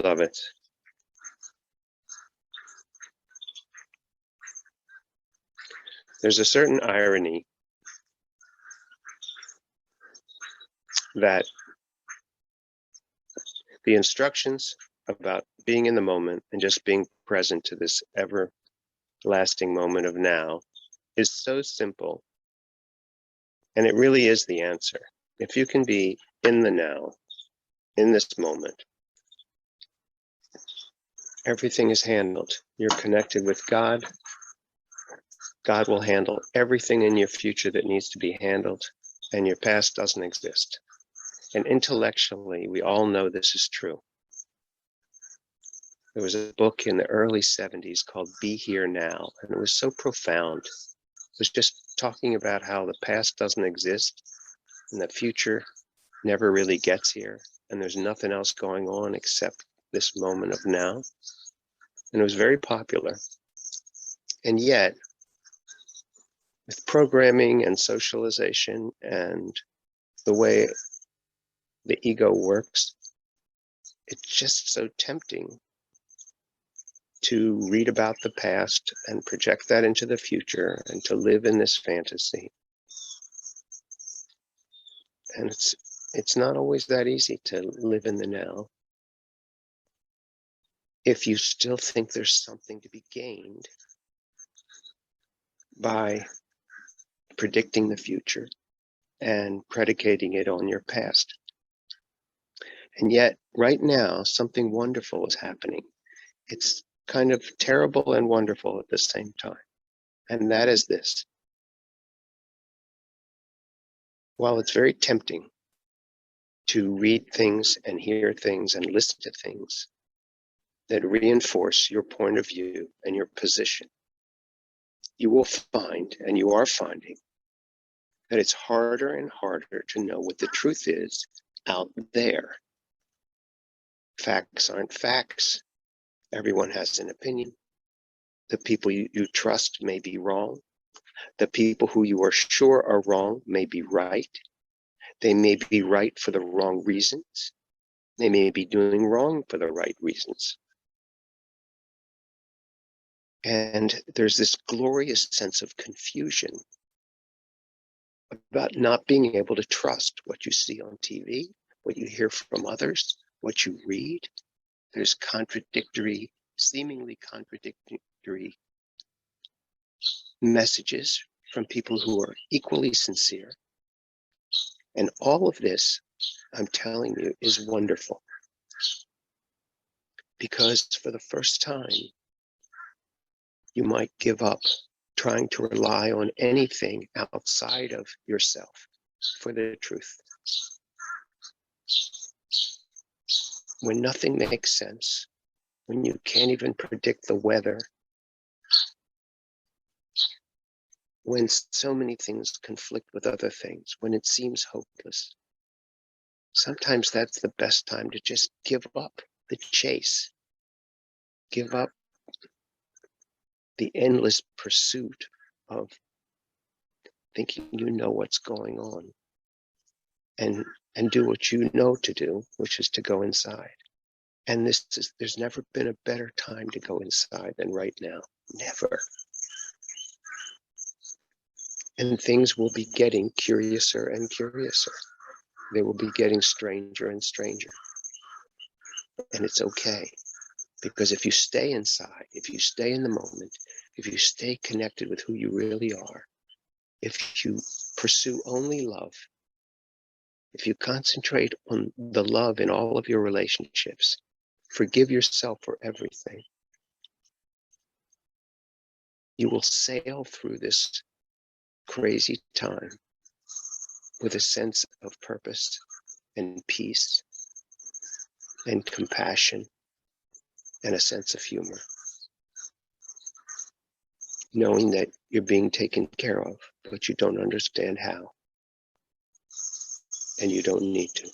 beloved, there's a certain irony that the instructions about being in the moment and just being present to this everlasting moment of now is so simple. And it really is the answer. If you can be in the now, in this moment, everything is handled. You're connected with God. God will handle everything in your future that needs to be handled, and your past doesn't exist. And intellectually, we all know this is true. There was a book in the early 70s called Be Here Now, and it was so profound. It was just talking about how the past doesn't exist and the future never really gets here, and there's nothing else going on except this moment of now. And it was very popular. And yet, with programming and socialization and the way the ego works, it's just so tempting to read about the past and project that into the future and to live in this fantasy. And it's not always that easy to live in the now if you still think there's something to be gained by predicting the future and predicating it on your past. And yet, right now, something wonderful is happening. It's kind of terrible and wonderful at the same time. And that is this. While it's very tempting to read things and hear things and listen to things that reinforce your point of view and your position, you will find, and you are finding, that it's harder and harder to know what the truth is out there. Facts aren't facts. Everyone has an opinion. The people you trust may be wrong. The people who you are sure are wrong may be right. They may be right for the wrong reasons. They may be doing wrong for the right reasons. And there's this glorious sense of confusion about not being able to trust what you see on TV, what you hear from others, what you read. There's seemingly contradictory messages from people who are equally sincere. And all of this, I'm telling you, is wonderful. Because for the first time, you might give up trying to rely on anything outside of yourself for the truth. When nothing makes sense, when you can't even predict the weather, when so many things conflict with other things, when it seems hopeless, sometimes that's the best time to just give up the chase, give up the endless pursuit of thinking you know what's going on, and do what you know to do, which is to go inside. And there's never been a better time to go inside than right now. Never. And things will be getting curiouser and curiouser. They will be getting stranger and stranger. And it's okay. Because if you stay inside, if you stay in the moment, if you stay connected with who you really are, if you pursue only love, if you concentrate on the love in all of your relationships, forgive yourself for everything, you will sail through this crazy time with a sense of purpose and peace and compassion and a sense of humor, knowing that you're being taken care of, but you don't understand how, and you don't need to.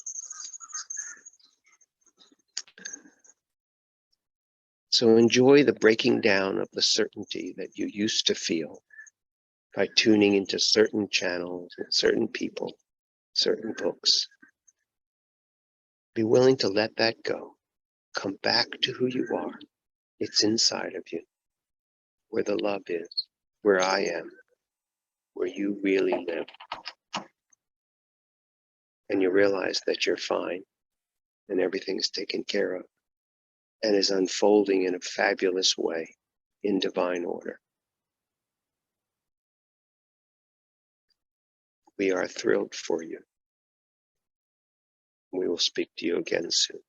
So enjoy the breaking down of the certainty that you used to feel by tuning into certain channels and certain people, certain books. Be willing to let that go come back to who you are. It's inside of you, where the love is, where I am, where you really live. And you realize that you're fine and everything's taken care of and is unfolding in a fabulous way in divine order. We are thrilled for you. We will speak to you again soon.